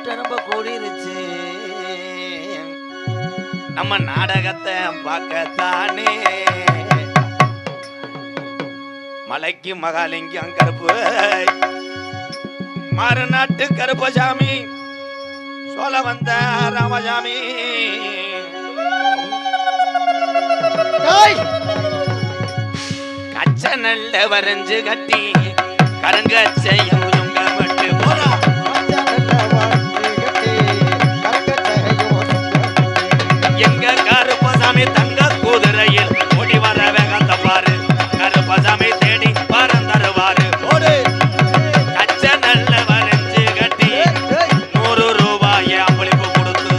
கூட்டம் ரொம்ப கூடிருச்சு. நம்ம நாடகத்தை பார்க்கத்தானே மலைக்கு மகாலிங்கம் கருப்பு மாறுநாட்டு கருப்பசாமி சோழ வந்த ராமசாமி கச்ச நல்ல வரைஞ்சு கட்டி கருங்கச்சையும் பட்டு போறா எங்க கருப்பசாமி தங்க குதிரையில் ஓடி வர வேகத்தை பாரு கருப்பசாமி தேடி பரம் தருவாரு கச்ச நல்ல வரைஞ்சு கட்டி 100 ரூபாய் அம்பளிப்பு கொடுத்து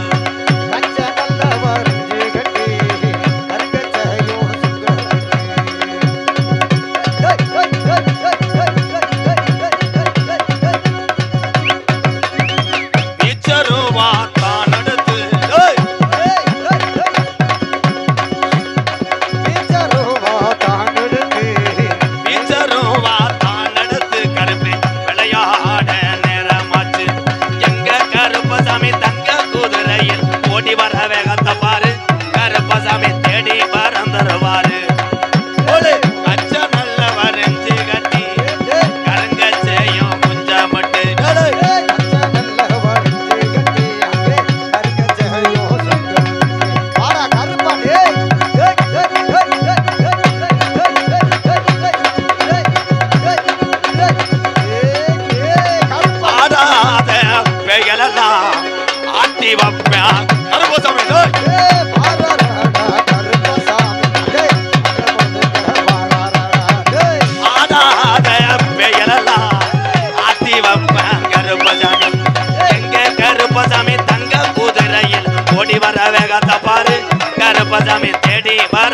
கருப்பசாமி தங்க குதிரையில் ஓடி வர வேகத்தை பாரு கருப்பசாமி தேடி வர